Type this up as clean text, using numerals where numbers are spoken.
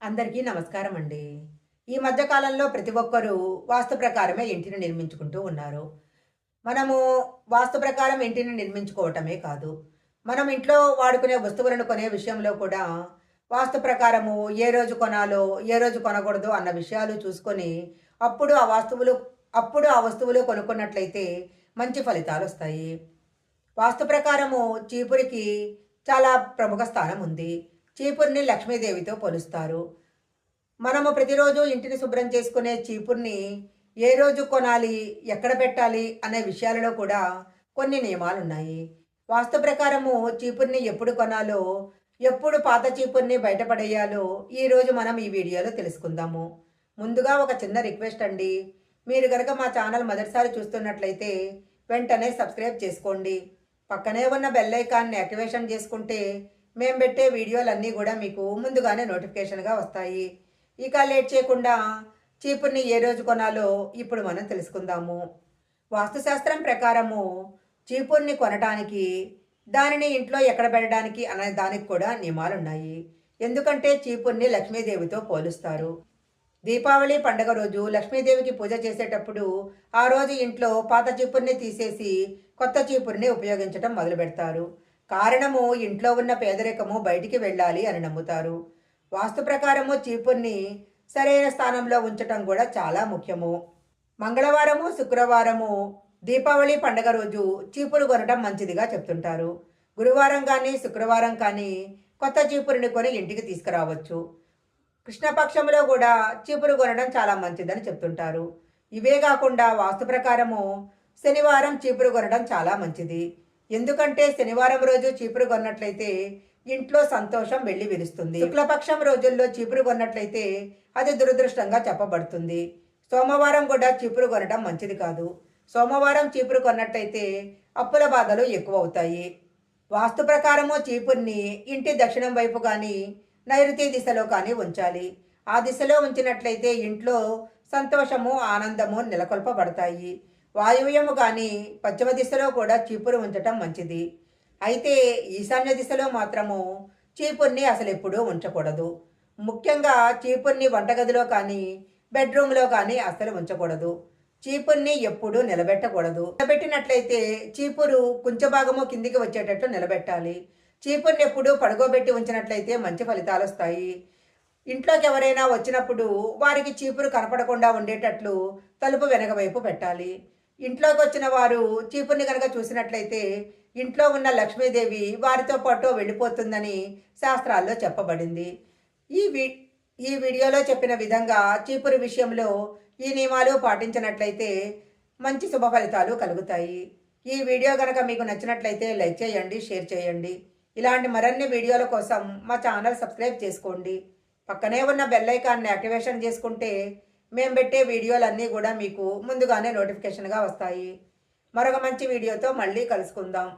అందరికీ నమస్కారం అండి. ఈ మధ్య కాలంలో ప్రతి ఒక్కరూ వాస్తు ప్రకారమే ఇంటిని నిర్మించుకుంటూ ఉన్నారు. మనము వాస్తు ప్రకారం ఇంటిని నిర్మించుకోవటమే కాదు, మనం ఇంట్లో వాడుకునే వస్తువులను కొనే విషయంలో కూడా వాస్తు ప్రకారము ఏ రోజు కొనాలో, ఏ రోజు కొనకూడదో అన్న విషయాలు చూసుకొని అప్పుడు ఆ వాస్తువులు ఆ వస్తువులు కొనుక్కున్నట్లయితే మంచి ఫలితాలొస్తాయి. వాస్తు ప్రకారము చీపురికి చాలా ప్రముఖ స్థానం ఉంది. చీపురిని లక్ష్మీదేవితో పోలుస్తారు. మనము ప్రతిరోజు ఇంటిని శుభ్రం చేసుకునే చీపుర్ని ఏ రోజు కొనాలి, ఎక్కడ పెట్టాలి అనే విషయాలలో కూడా కొన్ని నియమాలున్నాయి. వాస్తు ప్రకారము చీపుర్ని ఎప్పుడు కొనాలో, ఎప్పుడు పాత చీపుర్ని బయటపడేయాలో ఈరోజు మనం ఈ వీడియోలో తెలుసుకుందాము. ముందుగా ఒక చిన్న రిక్వెస్ట్ అండి. మీరు గనక మా ఛానల్ మొదటిసారి చూస్తున్నట్లయితే వెంటనే సబ్స్క్రైబ్ చేసుకోండి. పక్కనే ఉన్న బెల్ ఐకాన్ని యాక్టివేషన్ చేసుకుంటే మేము పెట్టే వీడియోలన్నీ కూడా మీకు ముందుగానే నోటిఫికేషన్గా వస్తాయి. ఇక లేట్ చేయకుండా చీపుర్ని ఏ రోజు కొనాలో ఇప్పుడు మనం తెలుసుకుందాము. వాస్తుశాస్త్రం ప్రకారము చీపుర్ని కొనటానికి, దానిని ఇంట్లో ఎక్కడ పెట్టడానికి అనే దానికి కూడా నియమాలున్నాయి. ఎందుకంటే చీపుర్ని లక్ష్మీదేవితో పోలుస్తారు. దీపావళి పండగ రోజు లక్ష్మీదేవికి పూజ చేసేటప్పుడు ఆ రోజు ఇంట్లో పాత చీపుర్ని తీసేసి కొత్త చీపుర్ని ఉపయోగించడం మొదలు పెడతారు. కారణము ఇంట్లో ఉన్న పేదరికము బయటికి వెళ్ళాలి అని నమ్ముతారు. వాస్తు ప్రకారము చీపుర్ని సరైన స్థానంలో ఉంచటం కూడా చాలా ముఖ్యము. మంగళవారము, శుక్రవారము దీపావళి పండగ రోజు చీపురు కొనటం మంచిదిగా చెప్తుంటారు. గురువారం కానీ శుక్రవారం కానీ కొత్త చీపురుని కొని ఇంటికి తీసుకురావచ్చు. కృష్ణపక్షంలో కూడా చీపురు కొనడం చాలా మంచిదని చెప్తుంటారు. ఇవే కాకుండా వాస్తు ప్రకారము శనివారం చీపురు కొనడం చాలా మంచిది. ఎందుకంటే శనివారం రోజు చీపురు కొన్నట్లయితే ఇంట్లో సంతోషం వెళ్ళి విరుస్తుంది. శుక్లపక్షం రోజుల్లో చీపురు కొన్నట్లయితే అది దురదృష్టంగా చెప్పబడుతుంది. సోమవారం కూడా చీపురు కొనడం మంచిది కాదు. సోమవారం చీపురు కొన్నట్లయితే అప్పుల బాధలు ఎక్కువ అవుతాయి. వాస్తు ప్రకారము చీపుర్ని ఇంటి దక్షిణం వైపు కానీ నైరుతి దిశలో కానీ ఉంచాలి. ఆ దిశలో ఉంచినట్లయితే ఇంట్లో సంతోషము, ఆనందము నెలకొల్పబడతాయి. వాయువ్యము కానీ పశ్చిమ దిశలో కూడా చీపురు ఉంచటం మంచిది. అయితే ఈశాన్య దిశలో మాత్రము చీపుర్ని అసలు ఎప్పుడూ ఉంచకూడదు. ముఖ్యంగా చీపుర్ని వంటగదిలో కానీ బెడ్రూమ్లో కానీ అసలు ఉంచకూడదు. చీపుర్ని ఎప్పుడూ నిలబెట్టకూడదు. నిలబెట్టినట్లయితే చీపురు కొంచెం భాగము కిందికి వచ్చేటట్టు నిలబెట్టాలి. చీపుర్ని ఎప్పుడు పడుకోబెట్టి ఉంచినట్లయితే మంచి ఫలితాలు వస్తాయి. ఇంట్లోకి ఎవరైనా వచ్చినప్పుడు వారికి చీపురు కనపడకుండా ఉండేటట్లు తలుపు వెనక వైపు పెట్టాలి. ఇంట్లోకి వచ్చిన వారు చీపుర్ని కనుక చూసినట్లయితే ఇంట్లో ఉన్న లక్ష్మీదేవి వారితో పాటు వెళ్ళిపోతుందని శాస్త్రాల్లో చెప్పబడింది. ఈ వీ ఈ వీడియోలో చెప్పిన విధంగా చీపురు విషయంలో ఈ నియమాలు పాటించినట్లయితే మంచి శుభ ఫలితాలు కలుగుతాయి. ఈ వీడియో కనుక మీకు నచ్చినట్లయితే లైక్ చేయండి, షేర్ చేయండి. ఇలాంటి మరిన్ని వీడియోల కోసం మా ఛానల్ సబ్స్క్రైబ్ చేసుకోండి. పక్కనే ఉన్న బెల్ ఐకాన్ని యాక్టివేషన్ చేసుకుంటే మేము పెట్టే వీడియోలన్నీ కూడా మీకు ముందుగానే నోటిఫికేషన్గా వస్తాయి. మరొక మంచి వీడియోతో మళ్ళీ కలుసుకుందాం.